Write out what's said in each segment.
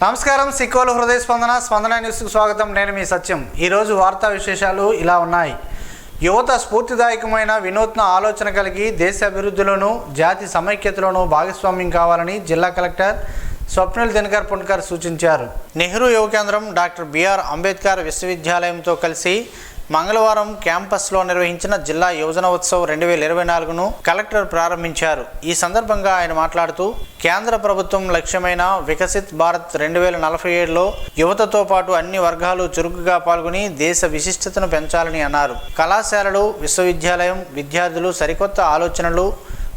నమస్కారం సిక్కోలు హృదయ స్పందన న్యూస్కు స్వాగతం. నేను మీ సత్యం. ఈరోజు వార్తా విశేషాలు ఇలా ఉన్నాయి. యువత స్ఫూర్తిదాయకమైన వినూత్న ఆలోచన కలిగి దేశ అభివృద్ధిలోనూ జాతి సమైక్యతలోనూ భాగస్వామ్యం కావాలని జిల్లా కలెక్టర్ స్వప్నిల్ దినకర్ పుణ్కర్ సూచించారు. నెహ్రూ యువ కేంద్రం డాక్టర్ బిఆర్ అంబేద్కర్ విశ్వవిద్యాలయంతో కలిసి మంగళవారం క్యాంపస్లో నిర్వహించిన జిల్లా యువజన ఉత్సవ్ 2024ను కలెక్టర్ ప్రారంభించారు. ఈ సందర్భంగా ఆయన మాట్లాడుతూ కేంద్ర ప్రభుత్వం లక్ష్యమైన వికసిత్ భారత్ 2047లో యువతతో పాటు అన్ని వర్గాలు చురుకుగా పాల్గొని దేశ విశిష్టతను పెంచాలని అన్నారు. కళాశాలలు, విశ్వవిద్యాలయం విద్యార్థులు సరికొత్త ఆలోచనలు,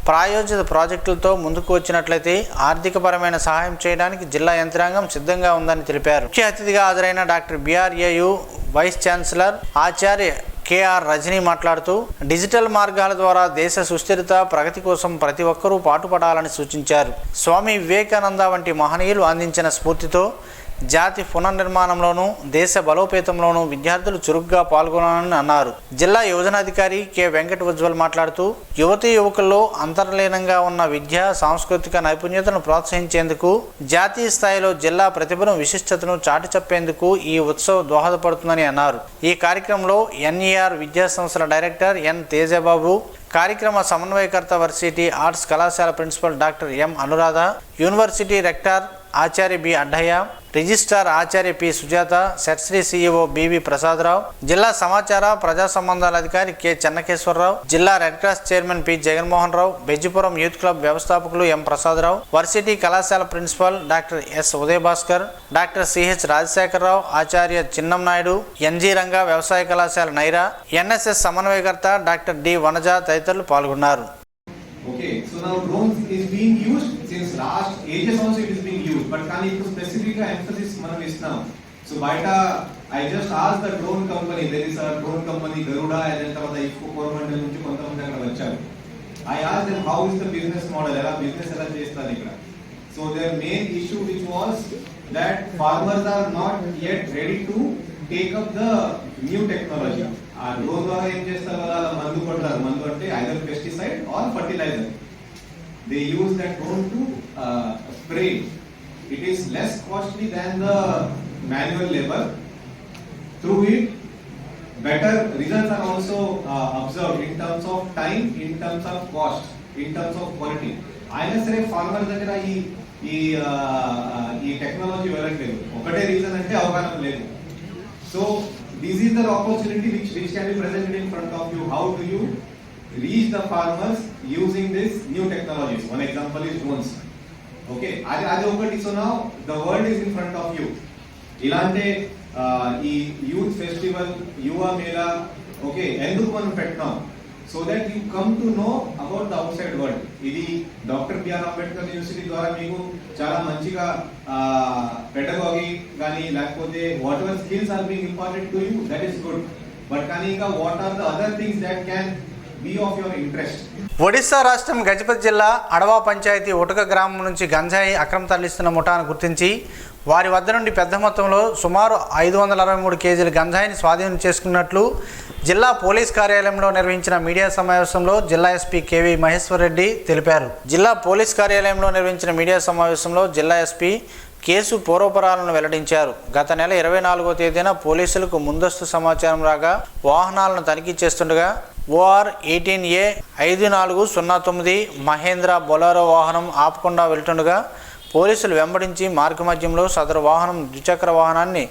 ప్రాయోజిత ప్రాజెక్టులతో ముందుకు వచ్చినట్లయితే ఆర్థికపరమైన సహాయం చేయడానికి జిల్లా యంత్రాంగం సిద్ధంగా ఉందని తెలిపారు. ముఖ్య అతిథిగా హాజరైన డాక్టర్ బిఆర్ఏయు వైస్ ఛాన్సలర్ ఆచార్య కేఆర్ రజనీ మాట్లాడుతూ డిజిటల్ మార్గాల ద్వారా దేశ సుస్థిరత, ప్రగతి కోసం ప్రతి ఒక్కరూ పాటుపడాలని సూచించారు. స్వామి వివేకానంద వంటి మహనీయులు అందించిన స్ఫూర్తితో జాతి పునర్నిర్మాణంలోనూ దేశ బలోపేతంలోనూ విద్యార్థులు చురుగ్గా పాల్గొనాలని అన్నారు. జిల్లా యువజనాధికారి కె వెంకట ఉజ్వల్ మాట్లాడుతూ యువతీ యువకుల్లో అంతర్లీనంగా ఉన్న విద్య, సాంస్కృతిక నైపుణ్యతను ప్రోత్సహించేందుకు జాతీయ స్థాయిలో జిల్లా ప్రతిభను, విశిష్టతను చాటి చెప్పేందుకు ఈ ఉత్సవం దోహదపడుతుందని అన్నారు. ఈ కార్యక్రమంలో ఎన్ఈఆర్ విద్యా సంస్థల డైరెక్టర్ ఎన్ తేజబాబు, కార్యక్రమ సమన్వయకర్త వర్సిటీ ఆర్ట్స్ కళాశాల principal doctor M Anuradha, university rector ఆచార్య బి అడ్డయ్య, రిజిస్ట్రార్ ఆచార్య P Sujatha, Setsri CEO BV Prasadarao, జిల్లా సమాచార ప్రజా సంబంధాల అధికారి కె చెన్నకేశ్వరరావు, జిల్లా red cross chairman P Jaganmohan Rao, Bejjipuram youth club వ్యవస్థాపకులు ఎం ప్రసాదరావు, వర్సిటీ కళాశాల principal doctor S Udayabhaskar, doctor CH Rajasekhararao, ఆచార్య చిన్నం నాయుడు, ఎన్జీ రంగా వ్యవసాయ కళాశాల నైరా, ఎన్ఎస్ఎస్ సమన్వయకర్త డాక్టర్ డి వనజ తదితరులు పాల్గొన్నారు. Okay, so now drones is being used since last ages also it is being used, but can it specific emphasis మనం ఇస్తున్నాం. So బయట I just asked the drone company, there is a drone company Garuda and తర్వాత ఇఫ్కో కోరమండల్ నుంచి కొంతమంది అక్కడ వచ్చారు. I asked them how is the business model, ఎలా business ఎలా చేస్తారు ఇక్కడ. So their main issue which was that farmers are not yet ready to take up the new technology. ఆ డ్రోన్ ద్వారా ఏం చేస్తారు, అలా మందు కొడతారు. మందు అంటే either pesticide or fertiliser. They use that drone to spray. It is less costly than the manual labour. Through it better results are also observed in terms of time, in terms of cost, in terms of quality. అయినా సరే farmer దగ్గర ఈ technology వెళ్ళట్లేదు. ఒకటే reason అంటే అవగాహన లేదు. So this is the opportunity which can be presented in front of you. How do you reach the farmers using this new technologies? One example is drones. Okay, adi okati. So now the world is in front of you. Ilante ee youth festival, yuva mela, okay, enduku manam pettam so that you come to know about the outside world. Idi Dr. B.R. Ambedkar University ద్వారా మీకు చాలా మంచిగా pedagogy గానీ లేకపోతే whatever skills are being important to you, that is good. But కానీ ఇంకా what are the other things that can be of your interest. Odisha రాష్ట్రం గజపతి జిల్లా అడవా పంచాయతీ ఉటక గ్రామం నుంచి గంజాయి అక్రమ తరలిస్తున్న ముఠాను గుర్తించి వారి వద్ద నుండి పెద్ద మొత్తంలో సుమారు 563 కేజీల గంజాయిని స్వాధీనం చేసుకున్నట్లు జిల్లా పోలీస్ కార్యాలయంలో నిర్వహించిన మీడియా సమావేశంలో జిల్లా ఎస్పీ కేవీ మహేశ్వర్ రెడ్డి తెలిపారు. జిల్లా పోలీస్ కార్యాలయంలో నిర్వహించిన మీడియా సమావేశంలో జిల్లా ఎస్పీ కేసు పూర్వపరాలను వెల్లడించారు. గత నెల 24వ తేదీన పోలీసులకు ముందస్తు సమాచారం రాగా వాహనాలను తనిఖీ చేస్తుండగా ఓఆర్ 18A 5409 మహేంద్ర బొలెరో వాహనం ఆపకుండా వెళ్తుండగా పోలీసులు వెంబడించి మార్గమధ్యంలో సదరు వాహనం ద్విచక్ర వాహనాన్ని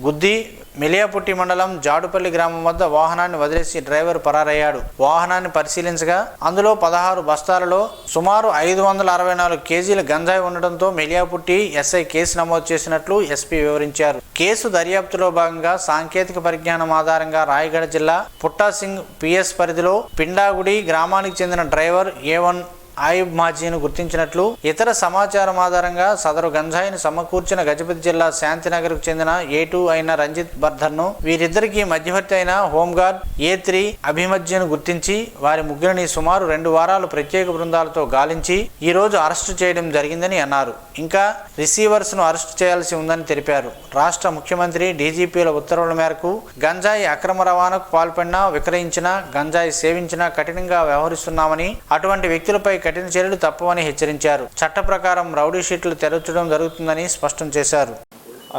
గుద్ది మెలియాపుట్టి మండలం జాడుపల్లి గ్రామం వద్ద వాహనాన్ని వదిలేసి డ్రైవర్ పరారయ్యాడు. వాహనాన్ని పరిశీలించగా అందులో 16 బస్తాలలో సుమారు 564 కేజీల గంజాయి ఉండడంతో మెలియాపుట్టి ఎస్ఐ కేసు నమోదు చేసినట్లు ఎస్పీ వివరించారు. కేసు దర్యాప్తులో భాగంగా సాంకేతిక పరిజ్ఞానం ఆధారంగా రాయగఢ జిల్లా పుట్టాసింగ్ పిఎస్ పరిధిలో పిండాగుడి గ్రామానికి చెందిన డ్రైవర్ A1 ఆయుబ్ మాజీను గుర్తించినట్లు, ఇతర సమాచారం ఆధారంగా సదరు గంజాయిని సమకూర్చిన గజపతి జిల్లా శాంతినగర్కు చెందిన A2 అయిన రంజిత్ బర్ధర్ను, వీరిద్దరికీ మధ్యవర్తి అయిన హోంగార్డ్ A3 అభిమధ్యను గుర్తించి వారి ముగ్గురిని సుమారు 2 వారాలు ప్రత్యేక బృందాలతో గాలించి ఈ రోజు అరెస్టు చేయడం జరిగిందని అన్నారు. ఇంకా రిసీవర్స్ ను అరెస్టు చేయాల్సి ఉందని తెలిపారు. రాష్ట్ర ముఖ్యమంత్రి, డీజీపీల ఉత్తర్వుల మేరకు గంజాయి అక్రమ రవాణాకు పాల్పడినా, విక్రయించినా, గంజాయి సేవించినా కఠినంగా వ్యవహరిస్తున్నామని, అటువంటి వ్యక్తులపై కఠిన చర్యలు తప్పవని హెచ్చరించారు. చట్ట ప్రకారం రౌడీ షీట్లు తెరచడం జరుగుతుందని స్పష్టం చేశారు.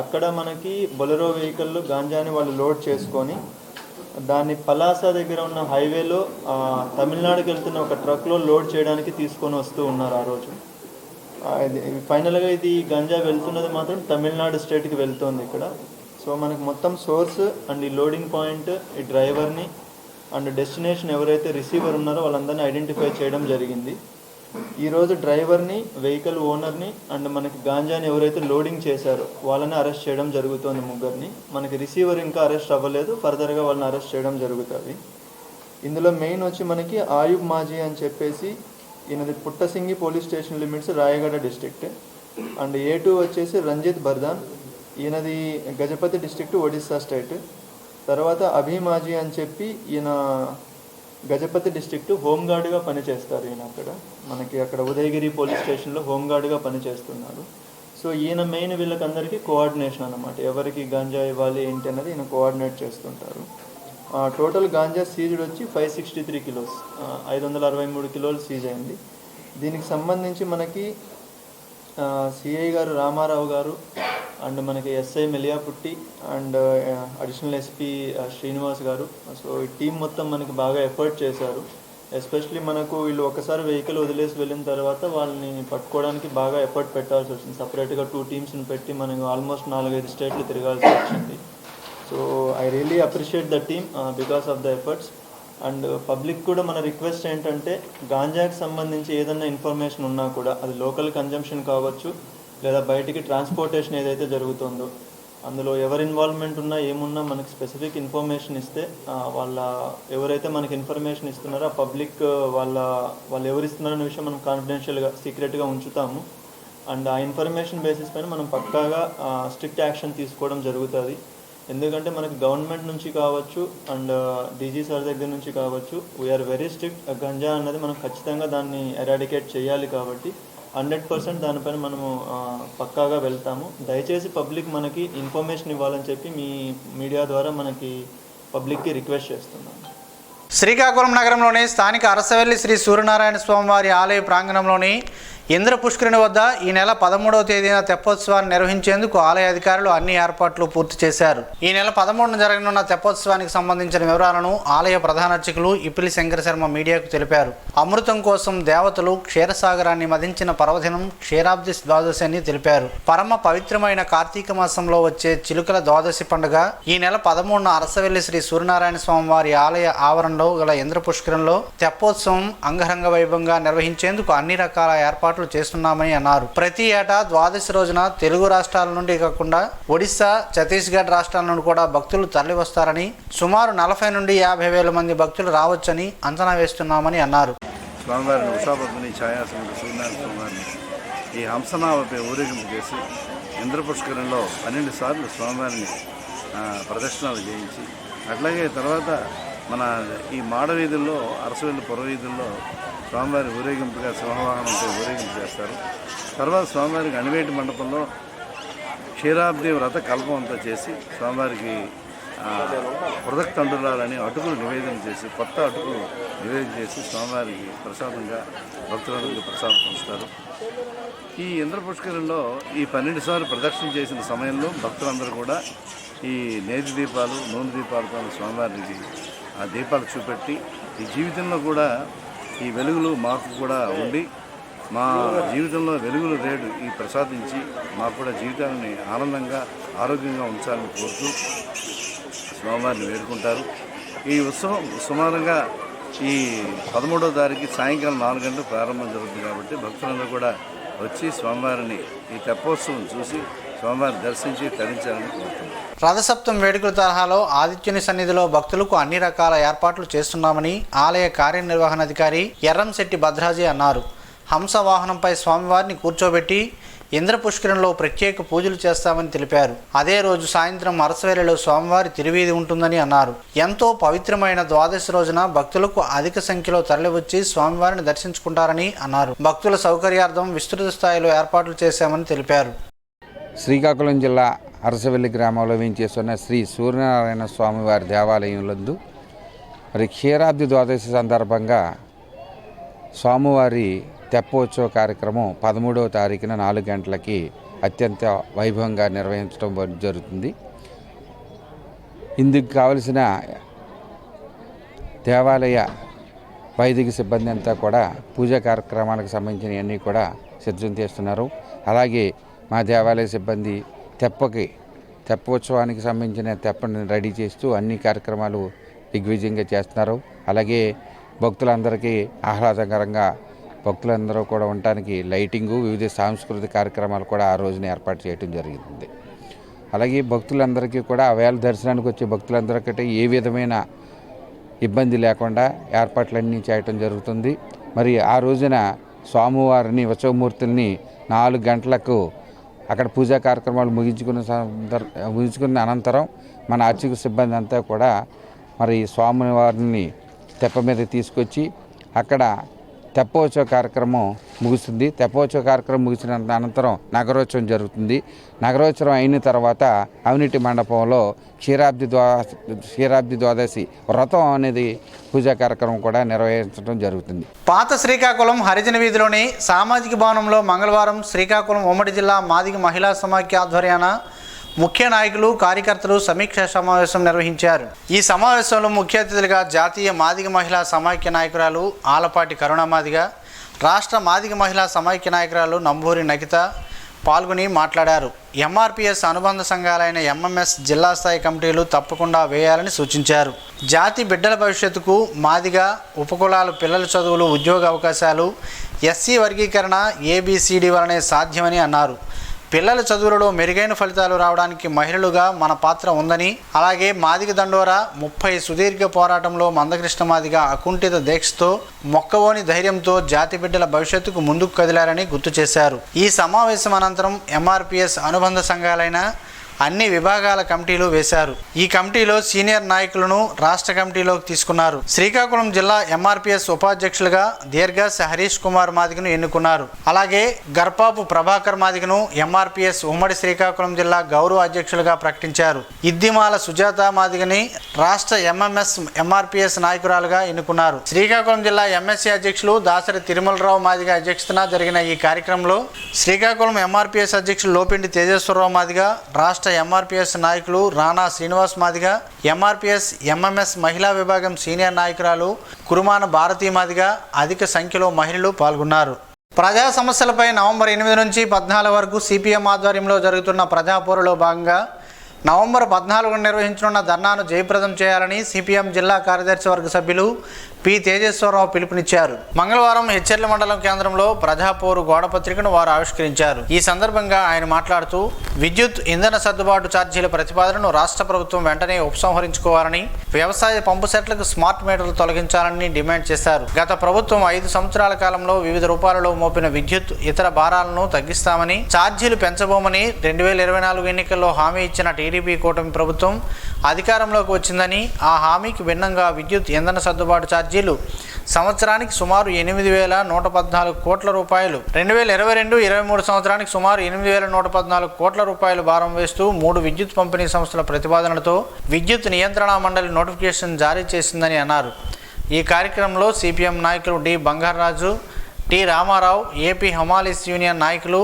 అక్కడ మనకి బొలెరో వెహికల్ గాంజాని వాళ్ళు లోడ్ చేసుకొని దాన్ని పలాస దగ్గర ఉన్న హైవేలో తమిళనాడుకి వెళ్తున్న ఒక ట్రక్లో లోడ్ చేయడానికి తీసుకొని వస్తూ ఉన్నారు. ఆ రోజు ఫైనల్గా ఇది గంజా వెళ్తున్నది మాత్రం తమిళనాడు స్టేట్కి వెళ్తుంది ఇక్కడ. సో మనకి మొత్తం సోర్స్ అండ్ ఈ లోడింగ్ పాయింట్, ఈ డ్రైవర్ని అండ్ డెస్టినేషన్ ఎవరైతే రిసీవర్ ఉన్నారో వాళ్ళందరినీ ఐడెంటిఫై చేయడం జరిగింది. ఈరోజు డ్రైవర్ని, వెహికల్ ఓనర్ని అండ్ మనకి గాంజాని ఎవరైతే లోడింగ్ చేశారో వాళ్ళని అరెస్ట్ చేయడం జరుగుతుంది. ముగ్గురిని. మనకి రిసీవర్ ఇంకా అరెస్ట్ అవ్వలేదు, ఫర్దర్గా వాళ్ళని అరెస్ట్ చేయడం జరుగుతుంది. ఇందులో మెయిన్ వచ్చి మనకి ఆయుబ్ మాజీ అని చెప్పేసి ఈయనది Puttasingi police station limits, Rayagada district. And A2 వచ్చేసి రంజిత్ బర్దాన్, ఈయనది గజపతి డిస్ట్రిక్ట్, ఒడిస్సా స్టేట్. తర్వాత అభి మాజీ అని చెప్పి ఈయన గజపతి డిస్ట్రిక్ట్ హోంగార్డ్గా పనిచేస్తారు. ఈయన మనకి అక్కడ ఉదయగిరి పోలీస్ స్టేషన్లో హోంగార్డ్గా పనిచేస్తున్నారు. సో ఈయన మెయిన్ వీళ్ళకందరికీ కోఆర్డినేషన్ అన్నమాట, ఎవరికి గాంజా ఇవ్వాలి ఏంటి అన్నది ఈయన కోఆర్డినేట్ చేస్తుంటారు. టోటల్ గాంజా సీజ్డ్ వచ్చి 563 కిలోస్, 563 కిలోలు సీజ్ అయింది. దీనికి సంబంధించి మనకి సిఐ గారు రామారావు గారు అండ్ మనకి SI Meliaputti and additional SP Srinivas గారు. సో ఈ టీం మొత్తం మనకి బాగా ఎఫర్ట్ చేశారు. ఎస్పెషలీ మనకు వీళ్ళు ఒకసారి వెహికల్ వదిలేసి వెళ్ళిన తర్వాత వాళ్ళని పట్టుకోవడానికి బాగా ఎఫర్ట్ పెట్టాల్సి వచ్చింది. సపరేట్గా 2 టీమ్స్ని పెట్టి మనకు ఆల్మోస్ట్ 4-5 స్టేట్లు తిరగాల్సి వచ్చింది. So I really appreciate the team because of the efforts. And public కూడా మన రిక్వెస్ట్ ఏంటంటే గాంజాకి సంబంధించి ఏదైనా ఇన్ఫర్మేషన్ ఉన్నా కూడా అది లోకల్ కన్జంప్షన్ కావచ్చు లేదా బయటికి ట్రాన్స్పోర్టేషన్ ఏదైతే జరుగుతుందో అందులో ఎవరి ఇన్వాల్వ్మెంట్ ఉన్నా ఏమున్నా మనకి స్పెసిఫిక్ ఇన్ఫర్మేషన్ ఇస్తే ఎవరైతే మనకి ఇన్ఫర్మేషన్ ఇస్తున్నారో ఆ పబ్లిక్ వాళ్ళు ఎవరు ఇస్తున్నారనే విషయం మనం కాన్ఫిడెన్షియల్గా సీక్రెట్గా ఉంచుతాము. అండ్ ఆ ఇన్ఫర్మేషన్ బేసిస్ పైన మనం పక్కాగా స్ట్రిక్ట్ యాక్షన్ తీసుకోవడం జరుగుతుంది. ఎందుకంటే మనకి గవర్నమెంట్ నుంచి కావచ్చు అండ్ డీజీ సార్ దగ్గర నుంచి కావచ్చు వీఆర్ వెరీ స్ట్రిక్ట్. గంజా అన్నది మనం ఖచ్చితంగా దాన్ని ఎరాడికేట్ చేయాలి కాబట్టి 100% దానిపైన మనము పక్కాగా వెళ్తాము. దయచేసి పబ్లిక్ మనకి ఇన్ఫర్మేషన్ ఇవ్వాలని చెప్పి మీ మీడియా ద్వారా మనకి పబ్లిక్కి రిక్వెస్ట్ చేస్తున్నాను. శ్రీకాకుళం నగరంలోని స్థానిక అరసవెల్లి శ్రీ సూర్యనారాయణ స్వామివారి ఆలయ ప్రాంగణంలోని ఇంద్ర పుష్కరిణి వద్ద ఈ నెల 13వ తేదీన తెప్పోత్సవాన్ని నిర్వహించేందుకు ఆలయ అధికారులు అన్ని ఏర్పాట్లు పూర్తి చేశారు. ఈ నెల 13న జరగనున్న తెప్పోత్సవానికి సంబంధించిన వివరాలను ఆలయ ప్రధాన అర్చకులు ఇప్పిలి శంకర శర్మ మీడియాకు తెలిపారు. అమృతం కోసం దేవతలు క్షీరసాగరాన్ని మదించిన పర్వదినం క్షీరాబ్ది ద్వాదశి అని తెలిపారు. పరమ పవిత్రమైన కార్తీక మాసంలో వచ్చే చిలుకల ద్వాదశి పండుగ ఈ నెల 13న అరసవెల్లి శ్రీ సూర్యనారాయణ స్వామివారి ఆలయ ఆవరణలో గల ఇంద్ర పుష్కరంలో తెప్పోత్సవం అంగరంగ వైభవంగా నిర్వహించేందుకు అన్ని రకాల ఏర్పాట్లు చేస్తున్నామని అన్నారు. ప్రతి ఏటా ద్వాదశి రోజున తెలుగు రాష్ట్రాల నుండి కాకుండా ఒడిశా, ఛత్తీస్గఢ్ రాష్ట్రాల నుండి కూడా భక్తులు తరలివస్తారని, సుమారు 40 నుండి 50 వేల మంది భక్తులు రావచ్చని అంచనా వేస్తున్నామని అన్నారు. స్వామివారిని ఉషాపత్ని ఛాయాసముడు సూర్యనారాయణ స్వామివారిని ఈ హంసనామపై ఊరేగింపు చేసి ఇంద్ర పుష్కరంలో 12 సార్లు స్వామివారిని ప్రదక్షిణాలు చేయించి, అట్లాగే తర్వాత మన ఈ మాడవీధుల్లో అరసవెల్లి పురవీధుల్లో స్వామివారి ఊరేగింపుగా సింహవాహనంపై ఊరేగింపు చేస్తారు. తర్వాత స్వామివారికి అణివేటి మండపంలో క్షీరాబ్ది వ్రత కల్పం అంతా చేసి స్వామివారికి పృథక్ తండ్రులాలని అటుకులు నివేదన చేసి, కొత్త అటుకులు నివేదన చేసి స్వామివారికి ప్రసాదంగా భక్తులందరికీ ప్రసాదం పంచుతారు. ఈ ఇంద్ర పుష్కరంలో ఈ 12 సార్లు ప్రదక్షిణ చేసిన సమయంలో భక్తులందరూ కూడా ఈ నేతి దీపాలు, నూనె దీపాలతో స్వామివారికి ఆ దీపాలు చూపెట్టి ఈ జీవితంలో కూడా ఈ వెలుగులు మాకు కూడా ఉండి మా జీవితంలో వెలుగులు రేడు ఈ ప్రసాదించి మాకు కూడా జీవితాన్ని ఆనందంగా ఆరోగ్యంగా ఉంచాలని కోరుతూ స్వామివారిని వేడుకుంటారు. ఈ ఉత్సవం సుమారుగా ఈ 13వ తారీఖు సాయంకాలం 4 గంటలకు ప్రారంభం జరుగుతుంది కాబట్టి భక్తులందరూ కూడా వచ్చి స్వామివారిని ఈ తెప్పోత్సవం చూసి స్వామివారిని దర్శించి తరించాలని కోరుతున్నాం. రథసప్తం వేడుకల తరహాలో ఆదిత్యుని సన్నిధిలో భక్తులకు అన్ని రకాల ఏర్పాట్లు చేస్తున్నామని ఆలయ కార్యనిర్వహణాధికారి ఎర్రంశెట్టి భద్రాజీ అన్నారు. హంస వాహనంపై స్వామివారిని కూర్చోబెట్టి ఇంద్ర పుష్కరంలో ప్రత్యేక పూజలు చేస్తామని తెలిపారు. అదే రోజు సాయంత్రం అరసవెల్లిలో స్వామివారి తిరువీధి ఉంటుందని అన్నారు. ఎంతో పవిత్రమైన ద్వాదశి రోజున భక్తులకు అధిక సంఖ్యలో తరలివచ్చి స్వామివారిని దర్శించుకుంటారని అన్నారు. భక్తుల సౌకర్యార్థం విస్తృత స్థాయిలో ఏర్పాట్లు చేశామని తెలిపారు. శ్రీకాకుళం జిల్లా అరసవెల్లి గ్రామంలో వేయించేస్తున్న శ్రీ సూర్యనారాయణ స్వామివారి దేవాలయంలందు మరి క్షీరాబ్ది ద్వాదశి సందర్భంగా స్వామివారి తెప్పోత్సవ కార్యక్రమం 13వ తారీఖున 4 గంటలకి అత్యంత వైభవంగా నిర్వహించడం జరుగుతుంది. ఇందుకు కావలసిన దేవాలయ వైదిక సిబ్బంది అంతా కూడా పూజా కార్యక్రమాలకు సంబంధించినవన్నీ కూడా సిద్ధం చేస్తున్నారు. అలాగే మా దేవాలయ సిబ్బంది తెప్పోత్సవానికి సంబంధించిన తెప్పని రెడీ చేస్తూ అన్ని కార్యక్రమాలు దిగ్విజయంగా చేస్తున్నారు. అలాగే భక్తులందరికీ ఆహ్లాదకరంగా భక్తులందరూ కూడా ఉండటానికి లైటింగు, వివిధ సాంస్కృతిక కార్యక్రమాలు కూడా ఆ రోజున ఏర్పాటు చేయడం జరిగింది. అలాగే భక్తులందరికీ కూడా వేళ దర్శనానికి వచ్చే భక్తులందరికీ ఏ విధమైన ఇబ్బంది లేకుండా ఏర్పాట్లన్నీ చేయటం జరుగుతుంది. మరి ఆ రోజున స్వామివారిని ఉత్సవమూర్తుల్ని 4 గంటలకు అక్కడ పూజా కార్యక్రమాలు ముగించుకున్న అనంతరం మన అర్చక సిబ్బంది అంతా కూడా మరి స్వామివారిని తెప్ప మీద తీసుకొచ్చి అక్కడ తెప్పోత్సవ కార్యక్రమం ముగుస్తుంది. తెప్పోత్సవ కార్యక్రమం ముగిసిన అనంతరం నగరోత్సవం జరుగుతుంది. నగరోత్సవం అయిన తర్వాత అవినీటి మండపంలో క్షీరాబ్ది ద్వాదశి వ్రతం అనేది పూజా కార్యక్రమం కూడా నిర్వహించడం జరుగుతుంది. పాత శ్రీకాకుళం హరిజన వీధిలోని సామాజిక భవనంలో మంగళవారం శ్రీకాకుళం ఉమ్మడి జిల్లా మాదిగ మహిళా సమాఖ్య ఆధ్వర్యాన ముఖ్య నాయకులు, కార్యకర్తలు సమీక్షా సమావేశం నిర్వహించారు. ఈ సమావేశంలో ముఖ్య అతిథులుగా జాతీయ మాదిగ మహిళా సమాఖ్య నాయకురాలు ఆలపాటి కరుణామాదిగ, రాష్ట్ర మాదిగ మహిళా సమాఖ్య నాయకురాలు నంబూరి నగిత పాల్గొని మాట్లాడారు. ఎంఆర్పిఎస్ అనుబంధ సంఘాలైన ఎంఎంఎస్ జిల్లా స్థాయి కమిటీలు తప్పకుండా వేయాలని సూచించారు. జాతి బిడ్డల భవిష్యత్తుకు మాదిగ ఉపకులాలు పిల్లల చదువులు, ఉద్యోగ అవకాశాలు, ఎస్సీ వర్గీకరణ ఏబిసిడి వలనే సాధ్యమని అన్నారు. పిల్లల చదువులలో మెరుగైన ఫలితాలు రావడానికి మహిళలుగా మన పాత్ర ఉందని, అలాగే మాదిగ దండోరా 30 సుదీర్ఘ పోరాటంలో మందకృష్ణ మాదిగ అకుంఠిత దీక్షతో, మొక్కవోని ధైర్యంతో జాతి బిడ్డల భవిష్యత్తుకు ముందుకు కదిలారని గుర్తు చేశారు. ఈ సమావేశం అనంతరం ఎంఆర్పిఎస్ అనుబంధ సంఘాలైన అన్ని విభాగాల కమిటీలు వేశారు. ఈ కమిటీలో సీనియర్ నాయకులను రాష్ట్ర కమిటీలోకి తీసుకున్నారు. శ్రీకాకుళం జిల్లా ఎంఆర్పిఎస్ ఉపాధ్యక్షులుగా దీర్ఘస్ హరీష్ కుమార్ మాదిగను ఎన్నుకున్నారు. అలాగే గర్పాపు ప్రభాకర్ మాదిగను ఎంఆర్పిఎస్ ఉమ్మడి శ్రీకాకుళం జిల్లా గౌరవ అధ్యక్షులుగా ప్రకటించారు. ఇద్దిమాల సుజాత మాదిగని రాష్ట్ర ఎంఆర్పిఎస్ నాయకురాలుగా ఎన్నుకున్నారు. శ్రీకాకుళం జిల్లా ఎంఎస్సీ అధ్యక్షులు దాసరి తిరుమలరావు మాదిగ అధ్యక్షతన జరిగిన ఈ కార్యక్రమంలో శ్రీకాకుళం ఎంఆర్పిఎస్ అధ్యక్షులు లోపిండి తేజేశ్వరరావు మాదిగ, రాష్ట్ర ఎంఆర్పిఎస్ నాయకులు రాణా శ్రీనివాస్ మాదిగ, ఎంఆర్పిఎస్ ఎంఎంఎస్ మహిళా విభాగం సీనియర్ నాయకురాలు కురుమాన భారతీ మాదిగ అధిక సంఖ్యలో మహిళలు పాల్గొన్నారు. ప్రజా సమస్యలపై నవంబర్ 8 నుంచి 14 వరకు సిపిఎం ఆధ్వర్యంలో జరుగుతున్న ప్రజాపోరులో భాగంగా నవంబర్ 14న నిర్వహించనున్న ధర్నాను జయప్రదం చేయాలని సిపిఎం జిల్లా కార్యదర్శి వర్గ సభ్యులు పి తేజేశ్వరరావు పిలుపునిచ్చారు. మంగళవారం హెచ్చెర్ల మండలం కేంద్రంలో ప్రజాపోరు గోడపత్రికను వారు ఆవిష్కరించారు. ఈ సందర్భంగా ఆయన మాట్లాడుతూ విద్యుత్ ఇంధన సర్దుబాటు ఛార్జీల ప్రతిపాదనను రాష్ట్ర ప్రభుత్వం వెంటనే ఉపసంహరించుకోవాలని, వ్యవసాయ పంపు సెట్లకు స్మార్ట్ మీటర్లు తొలగించాలని డిమాండ్ చేశారు. గత ప్రభుత్వం 5 సంవత్సరాల కాలంలో వివిధ రూపాలలో మోపిన విద్యుత్ ఇతర భారాలను తగ్గిస్తామని, ఛార్జీలు పెంచబోమని 2024 ఎన్నికల్లో హామీ ఇచ్చిన టీడీపీ కూటమి ప్రభుత్వం అధికారంలోకి వచ్చిందని, ఆ హామీకి భిన్నంగా విద్యుత్ ఇంధన సర్దుబాటు ఛార్జీలు సంవత్సరానికి సుమారు 8,114 కోట్ల రూపాయలు, 2022-23 సంవత్సరానికి సుమారు 8,114 కోట్ల రూపాయలు భారం వేస్తూ 3 విద్యుత్ పంపిణీ సంస్థల ప్రతిపాదనలతో విద్యుత్ నియంత్రణ మండలి నోటిఫికేషన్ జారీ చేసిందని అన్నారు. ఈ కార్యక్రమంలో సిపిఎం నాయకులు D Bangaraju, T Ramarao, AP hamalis union నాయకులు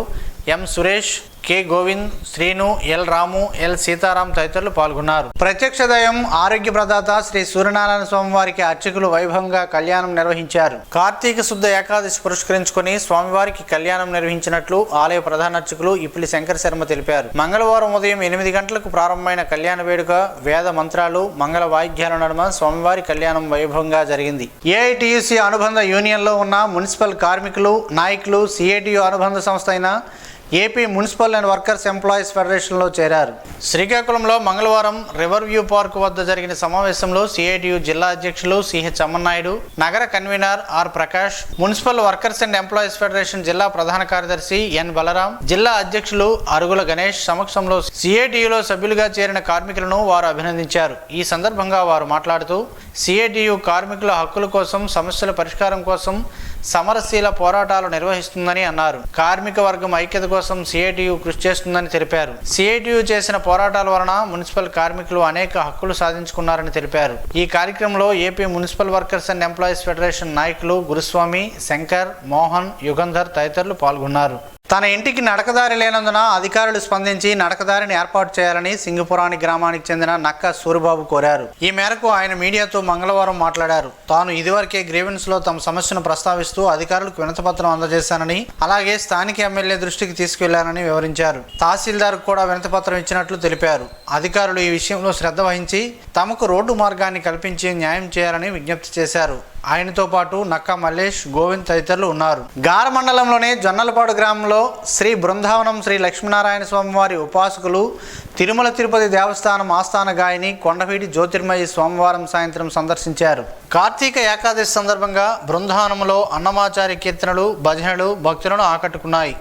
M Suresh, K Govind, Srinu, L Ramu, L Sitaram తదితరులు పాల్గొన్నారు. ప్రత్యక్ష దైవం ఆరోగ్య ప్రదాత శ్రీ సూర్యనారాయణ స్వామివారికి అర్చకులు వైభవంగా కళ్యాణం నిర్వహించారు. కార్తీక శుద్ధ ఏకాదశి పురస్కరించుకుని స్వామివారికి కళ్యాణం నిర్వహించినట్లు ఆలయ ప్రధాన అర్చకులు ఇప్పిలి శంకర శర్మ తెలిపారు. మంగళవారం ఉదయం 8 గంటలకు ప్రారంభమైన కళ్యాణ వేడుక వేద మంత్రాలు, మంగళ వాయిద్యాల నడుమ స్వామివారి కళ్యాణం వైభవంగా జరిగింది. ఏఐటియుసి అనుబంధ యూనియన్లో ఉన్న మున్సిపల్ కార్మికులు, నాయకులు సిఐటియు అనుబంధ సంస్థ అయిన AP municipal and workers employees ఫెడరేషన్లో చేరారు. శ్రీకాకుళంలో మంగళవారం రివర్ వ్యూ పార్క్ వద్ద జరిగిన సమావేశంలో సిఐటియు జిల్లా అధ్యక్షులు సిహెచ్ అమ్మన్నాయుడు, నగర convener R Prakash, municipal workers and employees federation జిల్లా ప్రధాన కార్యదర్శి ఎన్ బలరాం, జిల్లా అధ్యక్షులు అరుగుల గణేష్ సమక్షంలో సిఐటియులో సభ్యులుగా చేరిన కార్మికులను వారు అభినందించారు. ఈ సందర్భంగా వారు మాట్లాడుతూ సిఐటియు కార్మికుల హక్కుల కోసం, సమస్యల పరిష్కారం కోసం సమరశీల పోరాటాలు నిర్వహిస్తుందని అన్నారు. కార్మిక వర్గం ఐక్యత కోసం కోసం సిఐటియు కృషి చేస్తుందని తెలిపారు. సిఐటియు చేసిన పోరాటాల వలన మున్సిపల్ కార్మికులు అనేక హక్కులు సాధించుకున్నారని తెలిపారు. ఈ కార్యక్రమంలో AP municipal workers and employees federation నాయకులు గురుస్వామి, శంకర్, మోహన్, యుగంధర్ తదితరులు పాల్గొన్నారు. తన ఇంటికి నడకదారి లేనందున అధికారులు స్పందించి నడకదారిని ఏర్పాటు చేయాలని సింగపురాని గ్రామానికి చెందిన నక్క సూరిబాబు కోరారు. ఈ మేరకు ఆయన మీడియాతో మంగళవారం మాట్లాడారు. తాను ఇదివరకే గ్రీవెన్స్ లో తమ సమస్యను ప్రస్తావిస్తూ అధికారులకు వినతిపత్రం అందజేశానని, అలాగే స్థానిక ఎమ్మెల్యే దృష్టికి తీసుకెళ్లానని వివరించారు. తహసీల్దార్ కూడా వినతిపత్రం ఇచ్చినట్లు తెలిపారు. అధికారులు ఈ విషయంలో శ్రద్ధ వహించి తమకు రోడ్డు మార్గాన్ని కల్పించి న్యాయం చేయాలని విజ్ఞప్తి చేశారు. ఆయనతో పాటు నక్క మల్లేష్, గోవింద్ తదితరులు ఉన్నారు. గార మండలంలోని జొన్నలపాడు గ్రామంలో శ్రీ బృందావనం శ్రీ లక్ష్మీనారాయణ స్వామివారి ఉపాసకులు తిరుమల తిరుపతి దేవస్థానం ఆస్థాన గాయని కొండవీటి జ్యోతిర్మయి సోమవారం సాయంత్రం సందర్శించారు. కార్తీక ఏకాదశి సందర్భంగా బృందావనంలో అన్నమాచార్య కీర్తనలు, భజనలు భక్తులను ఆకట్టుకున్నాయి.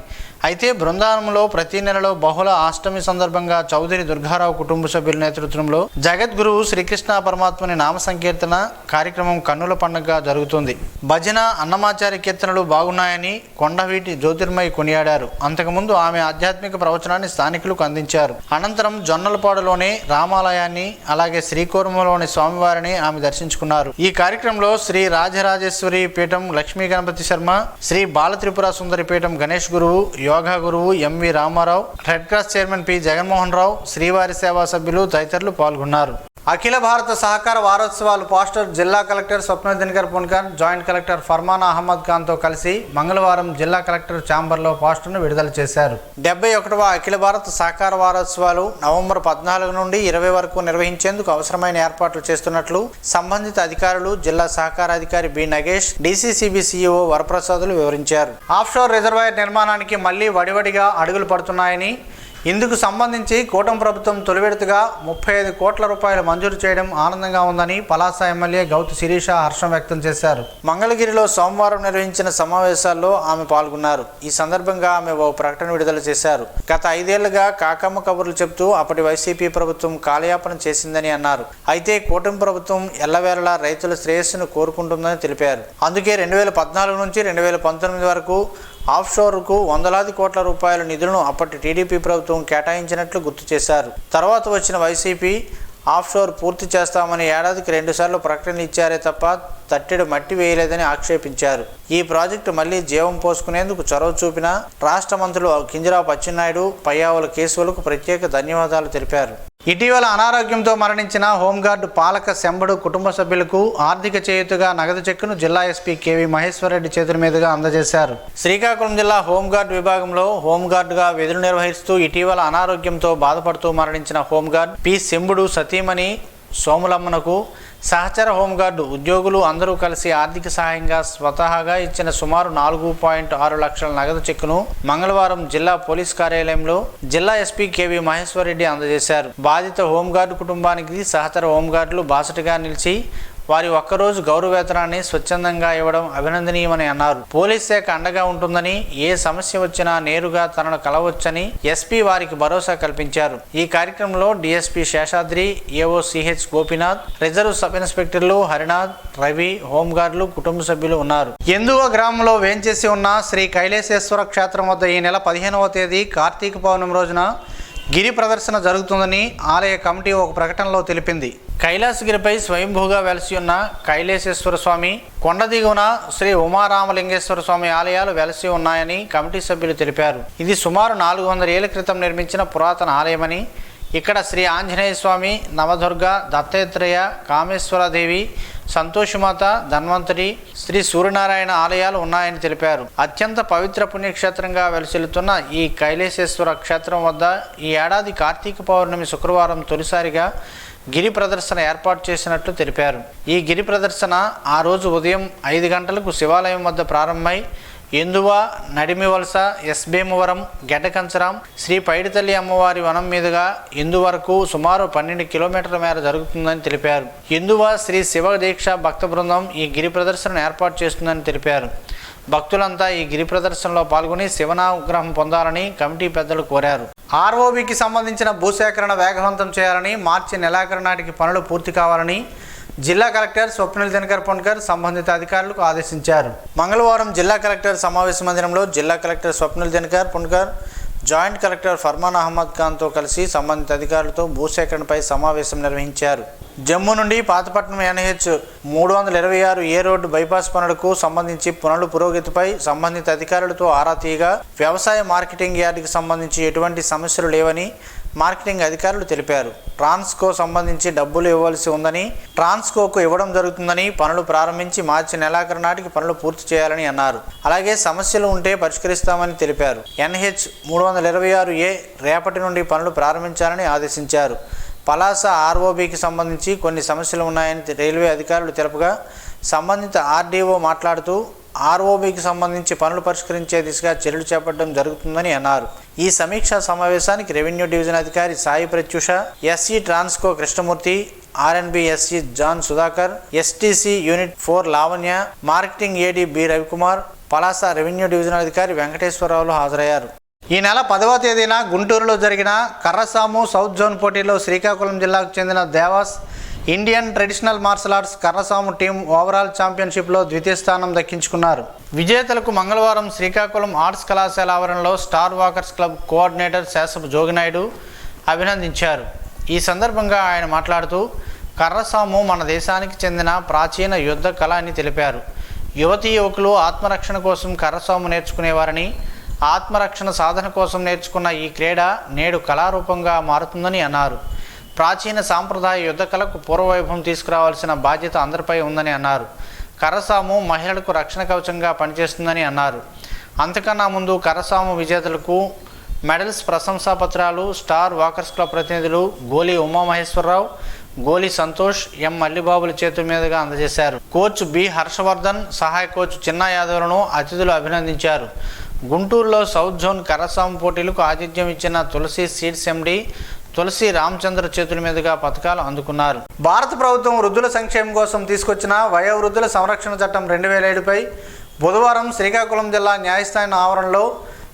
అయితే బృందావనంలో ప్రతి నెలలో బహుళ అష్టమి సందర్భంగా చౌదరి దుర్గారావు కుటుంబ సభ్యుల నేతృత్వంలో జగద్గురువు శ్రీకృష్ణ పరమాత్మని నామ సంకీర్తన కార్యక్రమం కన్నుల పండుగగా జరుగుతుంది. భజన, అన్నమాచార్య కీర్తనలు బాగున్నాయని కొండవీటి జ్యోతిర్మయి కొనియాడారు. అంతకుముందు ఆమె ఆధ్యాత్మిక ప్రవచనాన్ని స్థానికులకు అందించారు. అనంతరం జొన్నలపాడులోని రామాలయాన్ని, అలాగే శ్రీకూర్మలోని స్వామివారిని ఆమె దర్శించుకున్నారు. ఈ కార్యక్రమంలో శ్రీ రాజరాజేశ్వరి పీఠం లక్ష్మీ గణపతి శర్మ, శ్రీ బాలత్రిపుర సుందరి పీఠం గణేష్ గురువు, యోగా గురువు MV Ramarao, red cross chairman P Jaganmohan Rao, శ్రీవారి సేవా సభ్యులు తదితరులు పాల్గొన్నారు. అఖిల భారత సహకార వారోత్సవాలు పోస్టర్ జిల్లా కలెక్టర్ స్వప్న దినకర్ పున్కర్, జాయింట్ కలెక్టర్ ఫర్మానా అహ్మద్ ఖాన్తో కలిసి మంగళవారం జిల్లా కలెక్టర్ ఛాంబర్లో పోస్టర్ను విడుదల చేశారు. 71వ అఖిల భారత సహకార వారోత్సవాలు నవంబర్ 14 నుండి 20 వరకు నిర్వహించేందుకు అవసరమైన ఏర్పాట్లు చేస్తున్నట్లు సంబంధిత అధికారులు, జిల్లా సహకార అధికారి బి నగేష్, డీసీసీబీ సీఈఓ వరప్రసాదులు వివరించారు. ఆఫ్షోర్ రిజర్వాయర్ నిర్మాణానికి మళ్లీ వడివడిగా అడుగులు పడుతున్నాయని, ఇందుకు సంబంధించి కూటమి ప్రభుత్వం తొలి విడతగా 35 కోట్ల రూపాయలు మంజూరు చేయడం ఆనందంగా ఉందని పలాస ఎమ్మెల్యే గౌతు శిరీష హర్షం వ్యక్తం చేశారు. మంగళగిరిలో సోమవారం నిర్వహించిన సమావేశాల్లో ఆమె పాల్గొన్నారు. ఈ సందర్భంగా ఆమె ఓ ప్రకటన విడుదల చేశారు. గత 5 ఏళ్లుగా కాకమ్మ కబుర్లు చెబుతూ అప్పటి వైసీపీ ప్రభుత్వం కాలయాపన చేసిందని అన్నారు. అయితే కూటమి ప్రభుత్వం ఎల్లవేళలా రైతుల శ్రేయస్సును కోరుకుంటుందని తెలిపారు. అందుకే 2014 నుంచి 2019 వరకు ఆఫ్షోర్కు వందలాది కోట్ల రూపాయల నిధులను అప్పటి టీడీపీ ప్రభుత్వం కేటాయించినట్లు గుర్తు చేశారు. తర్వాత వచ్చిన వైసీపీ ఆఫ్షోర్ పూర్తి చేస్తామని ఏడాదికి 2 సార్లు ప్రకటనలు ఇచ్చారే తప్ప తట్టెడు మట్టి వేయలేదని ఆక్షేపించారు. ఈ ప్రాజెక్టు మళ్లీ జీవం పోసుకునేందుకు చొరవ చూపిన రాష్ట్ర మంత్రులు కింజరాపు అచ్చెన్నాయుడు, పయ్యావుల కేశవులకు ప్రత్యేక ధన్యవాదాలు తెలిపారు. ఇటీవల అనారోగ్యంతో మరణించిన హోంగార్డు పాలక శంబడు కుటుంబ సభ్యులకు ఆర్థిక చేయూతగా నగదు చెక్కును జిల్లా ఎస్పీ కేవీ మహేశ్వరరెడ్డి చేతుల మీదుగా అందజేశారు. శ్రీకాకుళం జిల్లా హోంగార్డు విభాగంలో హోంగార్డుగా విధులు నిర్వహిస్తూ ఇటీవల అనారోగ్యంతో బాధపడుతూ మరణించిన హోంగార్డు పి శంబుడు సతీమణి సోములమ్మనకు సహచర హోంగార్డు ఉద్యోగులు అందరూ కలిసి ఆర్థిక సహాయంగా స్వతహాగా ఇచ్చిన సుమారు 4.6 లక్షల నగదు చెక్కును మంగళవారం జిల్లా పోలీస్ కార్యాలయంలో జిల్లా ఎస్పీ కేవీ మహేశ్వరరెడ్డి అందజేశారు. బాధిత హోంగార్డు కుటుంబానికి సహచర హోంగార్డులు బాసటగా నిలిచి వారి ఒక్కరోజు గౌరవ వేతనాన్ని స్వచ్ఛందంగా ఇవ్వడం అభినందనీయమని అన్నారు. పోలీస్ శాఖ అండగా ఉంటుందని, ఏ సమస్య వచ్చినా నేరుగా తనను కలవచ్చని ఎస్పీ వారికి భరోసా కల్పించారు. ఈ కార్యక్రమంలో DSP Seshadri, AO CH Gopinath, reserve sub ఇన్స్పెక్టర్లు హరినాథ్, రవి, హోంగార్డులు, కుటుంబ సభ్యులు ఉన్నారు. ఎందువ గ్రామంలో వేంచేసి ఉన్న శ్రీ కైలేశేశ్వర క్షేత్రం వద్ద ఈ నెల 15వ తేదీ కార్తీక పౌర్ణమి రోజున గిరి ప్రదర్శన జరుగుతుందని ఆలయ కమిటీ ఒక ప్రకటనలో తెలిపింది. కైలాసగిరిపై స్వయంభూగా వెలసి ఉన్న కైలేశేశ్వర స్వామి, కొండ దిగువన శ్రీ ఉమారామలింగేశ్వర స్వామి ఆలయాలు వెలసి ఉన్నాయని కమిటీ సభ్యులు తెలిపారు. ఇది సుమారు 400 ఏళ్ల క్రితం నిర్మించిన పురాతన ఆలయమని, ఇక్కడ శ్రీ ఆంజనేయ స్వామి, నవదుర్గ, దత్తాత్రేయ, కామేశ్వరదేవి, సంతోషమాత, ధన్వంతరి, శ్రీ సూర్యనారాయణ ఆలయాలు ఉన్నాయని తెలిపారు. అత్యంత పవిత్ర పుణ్యక్షేత్రంగా వెలసిల్లుతున్న ఈ కైలేశేశ్వర క్షేత్రం వద్ద ఈ ఏడాది కార్తీక పౌర్ణమి శుక్రవారం తొలిసారిగా గిరి ప్రదర్శన ఏర్పాటు చేసినట్లు తెలిపారు. ఈ గిరి ప్రదర్శన ఆ రోజు ఉదయం 5 గంటలకు శివాలయం వద్ద ప్రారంభమై ఎందువ, నడిమివలస, ఎస్బేమువరం, గెడ్డకంచరం, శ్రీ పైడితల్లి అమ్మవారి వనం మీదుగా ఎందు వరకు సుమారు 12 కిలోమీటర్ల మేర జరుగుతుందని తెలిపారు. ఎందువ శ్రీ శివ దీక్ష భక్త బృందం ఈ గిరి ప్రదర్శనను ఏర్పాటు చేస్తుందని తెలిపారు. భక్తులంతా ఈ గిరి ప్రదర్శనలో పాల్గొని శివనానుగ్రహం పొందాలని కమిటీ పెద్దలు కోరారు. ఆర్ఓబికి సంబంధించిన భూసేకరణ వేగవంతం చేయాలని, మార్చి నెలాఖరు నాటికి పనులు పూర్తి కావాలని జిల్లా కలెక్టర్ స్వప్నిల్ దినకర్ పున్కర్ సంబంధిత అధికారులకు ఆదేశించారు. మంగళవారం జిల్లా కలెక్టర్ సమావేశ మందిరంలో జిల్లా collector Swapnil Dinakar Pundkar, joint collector Farman Ahmad ఖాన్తో కలిసి సంబంధిత అధికారులతో భూసేకరణపై సమావేశం నిర్వహించారు. జమ్మూ నుండి Pathapatnam NH 326 A road bypass పనులకు సంబంధించి పనుల పురోగతిపై సంబంధిత అధికారులతో ఆరా తీయగా వ్యవసాయ మార్కెటింగ్ యార్డుకి సంబంధించి ఎటువంటి సమస్యలు లేవని మార్కెటింగ్ అధికారులు తెలిపారు. ట్రాన్స్కో సంబంధించి డబ్బులు ఇవ్వాల్సి ఉందని ట్రాన్స్కోకు ఇవ్వడం జరుగుతుందని పనులు ప్రారంభించి మార్చి నెలాఖరు నాటికి పనులు పూర్తి చేయాలని అన్నారు. అలాగే సమస్యలు ఉంటే పరిష్కరిస్తామని తెలిపారు. NH 326A రేపటి నుండి పనులు ప్రారంభించాలని ఆదేశించారు. పలాస ROBకి సంబంధించి కొన్ని సమస్యలు ఉన్నాయని రైల్వే అధికారులు తెలుపగా సంబంధిత RDO మాట్లాడుతూ ROBకి సంబంధించి పనులు పరిష్కరించే దిశగా చర్యలు చేపట్టడం జరుగుతుందని అన్నారు. ఈ సమీక్షా సమావేశానికి రెవెన్యూ డివిజన్ అధికారి Sai Pratyusha, SE Transco Krishnamurthy, RNB SE John Sudhakar, STC unit 4 Lavanya, marketing AD B Ravikumar, Palasa revenue division అధికారి వెంకటేశ్వరరావులు హాజరయ్యారు. ఈ నెల 10వ తేదీన గుంటూరులో జరిగిన కర్రసాము సౌత్ జోన్ పోటీలో శ్రీకాకుళం జిల్లాకు చెందిన Devas Indian traditional martial arts కర్రసాము టీం ఓవరాల్ ఛాంపియన్షిప్లో ద్వితీయ స్థానం దక్కించుకున్నారు. విజేతలకు మంగళవారం శ్రీకాకుళం ఆర్ట్స్ కళాశాల ఆవరణలో star walkers club coordinator Sasapu Joginaidu అభినందించారు. ఈ సందర్భంగా ఆయన మాట్లాడుతూ కర్రసాము మన దేశానికి చెందిన ప్రాచీన యుద్ధ కళ అని తెలిపారు. యువతీ యువకులు ఆత్మరక్షణ కోసం కర్రసాము నేర్చుకునేవారని, ఆత్మరక్షణ సాధన కోసం నేర్చుకున్న ఈ క్రీడ నేడు కళారూపంగా మారుతుందని అన్నారు. ప్రాచీన సాంప్రదాయ యుద్ధ కళకు పూర్వవైభవం తీసుకురావాల్సిన బాధ్యత అందరిపై ఉందని అన్నారు. కర్రసాము మహిళలకు రక్షణ కవచంగా పనిచేస్తుందని అన్నారు. అంతకన్నా ముందు కర్రసాము విజేతలకు మెడల్స్, ప్రశంసాపత్రాలు స్టార్ వాకర్స్ క్లబ్ ప్రతినిధులు గోలి ఉమామహేశ్వరరావు, గోలి సంతోష్, M మల్లిబాబుల చేతుల మీదుగా అందజేశారు. కోచ్ B హర్షవర్ధన్, సహాయ కోచ్ చిన్నా యాదవ్లను అతిథులు అభినందించారు. గుంటూరులో సౌత్ జోన్ కర్రసాము పోటీలకు ఆతిథ్యం ఇచ్చిన తులసి సీడ్స్ MD తులసి రామచంద్ర చేతుల మీదుగా పథకాలు అందుకున్నారు. భారత ప్రభుత్వం వృద్ధుల సంక్షేమం కోసం తీసుకొచ్చిన వయోవృద్ధుల సంరక్షణ చట్టం 2007పై బుధవారం శ్రీకాకుళం జిల్లా న్యాయస్థానం ఆవరణలో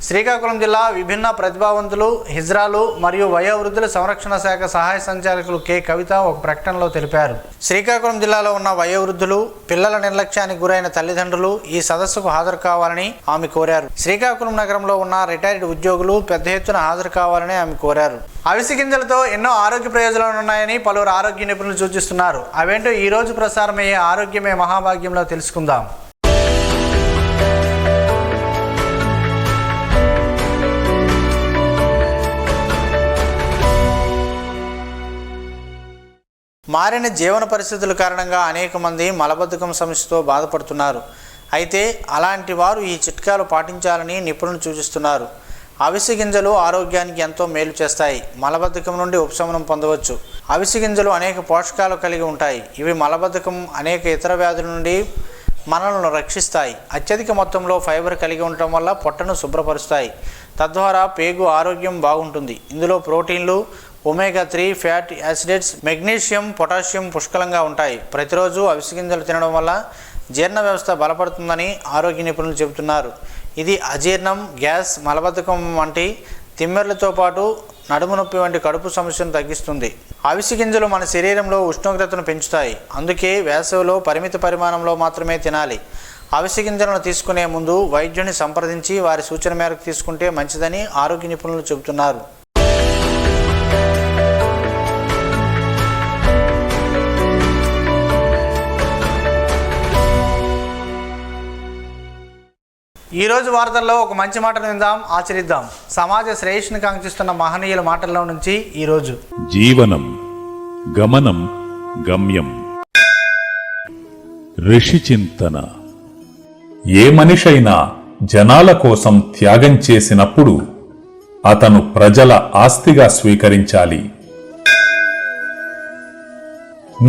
శ్రీకాకుళం జిల్లా విభిన్న ప్రతిభావంతులు, హిజ్రాలు మరియు వయోవృద్ధుల సంరక్షణ శాఖ సహాయ సంచాలకులు K కవిత ఒక ప్రకటనలో తెలిపారు. శ్రీకాకుళం జిల్లాలో ఉన్న వయోవృద్ధులు, పిల్లల నిర్లక్ష్యానికి గురైన తల్లిదండ్రులు ఈ సదస్సుకు హాజరు కావాలని ఆమె కోరారు. శ్రీకాకుళం నగరంలో ఉన్న రిటైర్డ్ ఉద్యోగులు పెద్ద ఎత్తున హాజరు కావాలని ఆమె కోరారు. అవిసె గింజలతో ఎన్నో ఆరోగ్య ప్రయోజనాలు ఉన్నాయని పలువురు ఆరోగ్య నిపుణులు సూచిస్తున్నారు. అవేంటో ఈ రోజు ప్రసారమయ్యే ఆరోగ్యమే మహాభాగ్యంలో తెలుసుకుందాం. మారిన జీవన పరిస్థితుల కారణంగా అనేక మంది మలబద్ధకం సమస్యతో బాధపడుతున్నారు. అయితే అలాంటి వారు ఈ చిట్కాలు పాటించాలని నిపుణులు సూచిస్తున్నారు. అవిసె గింజలు ఆరోగ్యానికి ఎంతో మేలు చేస్తాయి. మలబద్ధకం నుండి ఉపశమనం పొందవచ్చు. అవిసె గింజలు అనేక పోషకాలు కలిగి ఉంటాయి. ఇవి మలబద్ధకం, అనేక ఇతర వ్యాధుల నుండి మనలను రక్షిస్తాయి. అత్యధిక మొత్తంలో ఫైబర్ కలిగి ఉండటం వల్ల పొట్టను శుభ్రపరుస్తాయి. తద్వారా పేగు ఆరోగ్యం బాగుంటుంది. ఇందులో ప్రోటీన్లు, omega 3 fatty acids, magnesium, potassium పుష్కలంగా ఉంటాయి. ప్రతిరోజు అవిసె గింజలు తినడం వల్ల జీర్ణ వ్యవస్థ బలపడుతుందని ఆరోగ్య నిపుణులు చెబుతున్నారు. ఇది అజీర్ణం, గ్యాస్, మలబద్ధకం వంటి తిమ్మెర్లతో పాటు నడుము నొప్పి వంటి కడుపు సమస్యను తగ్గిస్తుంది. అవిసె గింజలు మన శరీరంలో ఉష్ణోగ్రతను పెంచుతాయి. అందుకే వేసవిలో పరిమిత పరిమాణంలో మాత్రమే తినాలి. అవిసె గింజలను తీసుకునే ముందు వైద్యుని సంప్రదించి వారి సూచన మేరకు తీసుకుంటే మంచిదని ఆరోగ్య నిపుణులు చెబుతున్నారు. ఈరోజు వార్తల్లో ఒక మంచి మాటను విందాం, ఆచరిద్దాం. సమాజ శ్రేయస్సును కాంక్షిస్తున్న మహనీయుల మాటల్లో నుంచి ఈరోజు. జీవనం గమనం గమ్యం. ఋషి చింతన. ఏ మనిషైనా జనాల కోసం త్యాగం చేసినప్పుడు అతను ప్రజల ఆస్తిగా స్వీకరించాలి.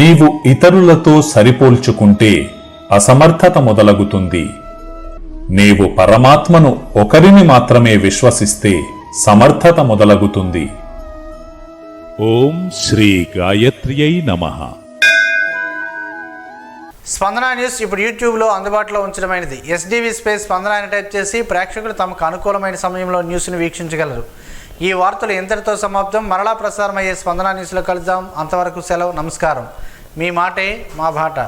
నీవు ఇతరులతో సరిపోల్చుకుంటే అసమర్థత మొదలగుతుంది. నీవు పరమాత్మను ఒకరిని మాత్రమే విశ్వసిస్తే సమర్థత మొదలగుతుంది. ఓం శ్రీ గాయత్ర్యై నమః. స్పందన న్యూస్ ఇప్పుడు యూట్యూబ్లో అందుబాటులో ఉంచడమైనది. SDV స్పేస్ స్పందన అని టైప్ చేసి ప్రేక్షకులు తమకు అనుకూలమైన సమయంలో న్యూస్ను వీక్షించగలరు. ఈ వార్తలు ఇంతటితో సమాప్తం. మరలా ప్రసారమయ్యే స్పందన న్యూస్లో కలుద్దాం. అంతవరకు సెలవు. నమస్కారం. మీ మాటే మా బాట.